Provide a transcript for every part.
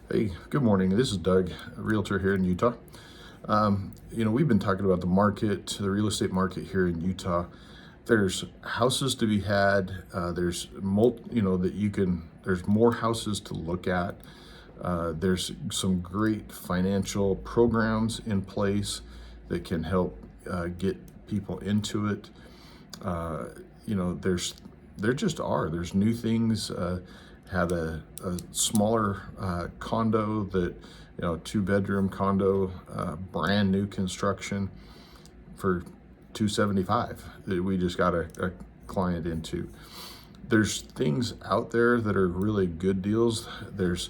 Hey, good morning. This is Doug, a realtor here in Utah. We've been talking about the market, the real estate market here in Utah. There's houses to be had. There's more houses to look at. There's some great financial programs in place that can help get people into it. Uh, there just are. There's new things. Had a smaller condo that, 2-bedroom condo, brand new construction for 275 that we just got a client into. There's things out there that are really good deals. There's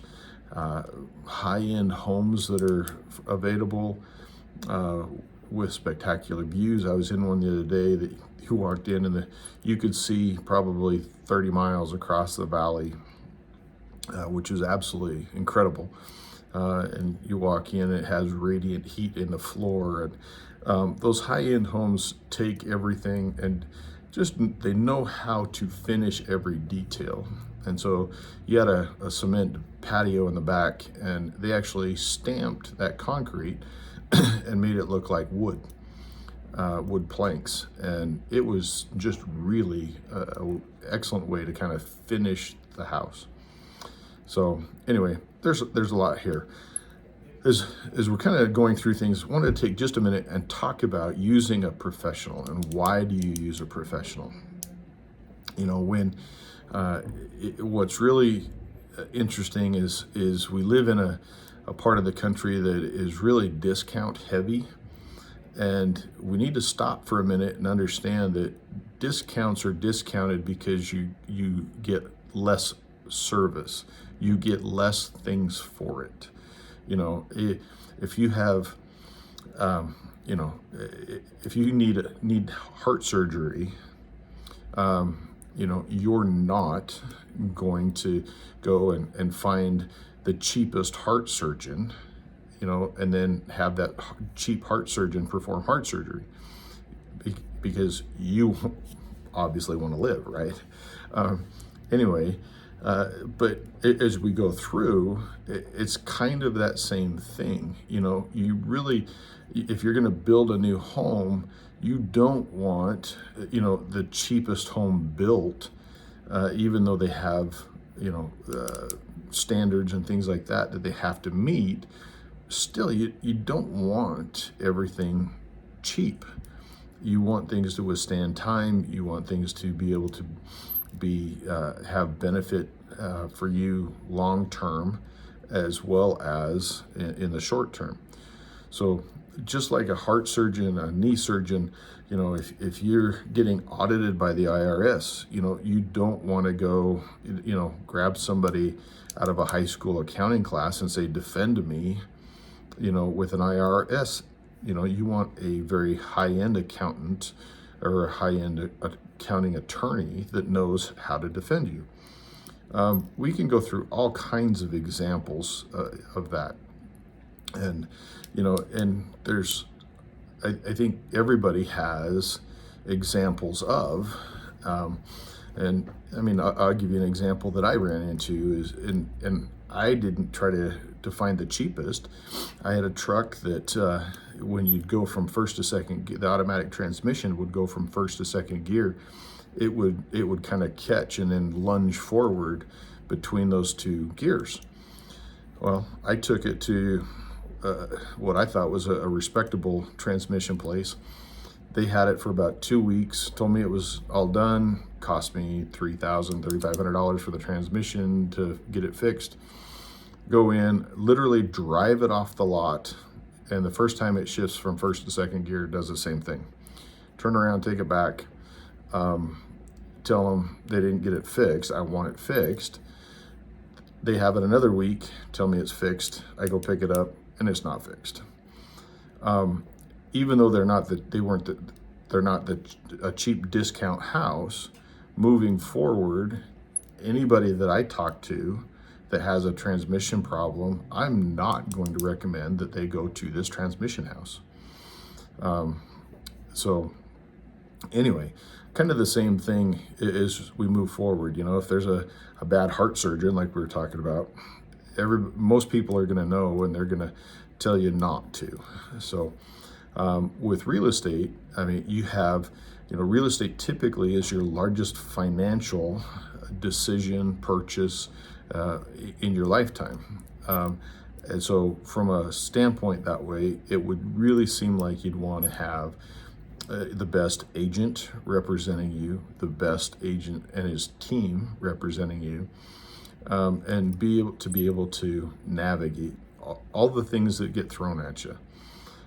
high-end homes that are available uh, with spectacular views. I was in one the other day that you walked in and you could see probably 30 miles across the valley, which is absolutely incredible. And you walk in, it has radiant heat in the floor. And those high-end homes take everything and just they know how to finish every detail. And so you had a cement patio in the back, and they actually stamped that concrete and made it look like wood planks. And it was just really an excellent way to kind of finish the house. So anyway, there's a lot here. As we're kind of going through things, I wanted to take just a minute and talk about using a professional and why do you use a professional. What's really interesting is we live in a part of the country that is really discount heavy, and we need to stop for a minute and understand that discounts are discounted because you get less service, you get less things for it. If you have, you know, if you need heart surgery, you're not going to go and find the cheapest heart surgeon, and then have that cheap heart surgeon perform heart surgery because you obviously want to live, right? Anyway, but as we go through, it's kind of that same thing. You really, if you're going to build a new home, you don't want, the cheapest home built, even though they have, standards and things like that they have to meet. Still, you don't want everything cheap. You want things to withstand time. You want things to be able to have benefit for you long term, as well as in the short term. So just like a heart surgeon, a knee surgeon, if you're getting audited by the IRS, you don't want to go, grab somebody out of a high school accounting class and say, defend me, with an IRS. You want a very high-end accountant or a high-end accounting attorney that knows how to defend you. We can go through all kinds of examples of that. And, and I think everybody has examples of, and I mean, I'll give you an example that I ran into and I didn't try to find the cheapest. I had a truck that when you'd go from first to second, the automatic transmission would go from first to second gear. It would kind of catch and then lunge forward between those two gears. Well, I took it to what I thought was a respectable transmission place. They had it for about 2 weeks, told me it was all done, cost me $3,000, $3,500 for the transmission to get it fixed. Go in, literally drive it off the lot, and the first time it shifts from first to second gear, it does the same thing. Turn around, take it back, tell them they didn't get it fixed, I want it fixed. They have it another week, tell me it's fixed. I go pick it up, and it's not fixed. Even though they're not a cheap discount house. Moving forward, anybody that I talk to that has a transmission problem, I'm not going to recommend that they go to this transmission house. So anyway, kind of the same thing as we move forward. If there's a bad heart surgeon, like we were talking about, most people are going to know, and they're going to tell you not to. So with real estate, I mean, you have, real estate typically is your largest financial decision, purchase in your lifetime. And so from a standpoint that way, it would really seem like you'd want to have the best agent representing you, the best agent and his team representing you, and be able to navigate all the things that get thrown at you.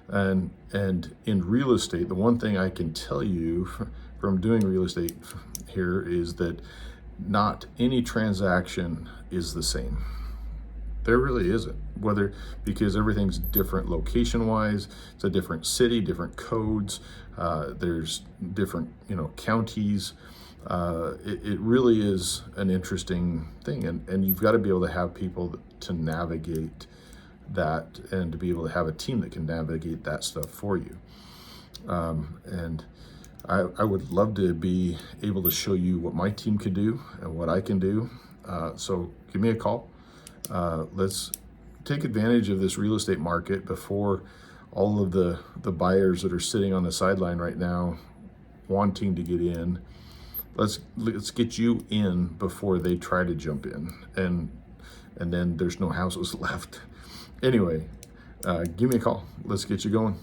And in real estate, the one thing I can tell you from doing real estate here is that not any transaction is the same. There really isn't. Because everything's different location-wise. It's a different city, different codes. There's different, counties. It really is an interesting thing, and you've got to be able to have people to navigate that, and to be able to have a team that can navigate that stuff for you. And I would love to be able to show you what my team can do and what I can do. So give me a call. Let's take advantage of this real estate market before all of the buyers that are sitting on the sideline right now wanting to get in. Let's get you in before they try to jump in, and then there's no houses left. Anyway, give me a call. Let's get you going.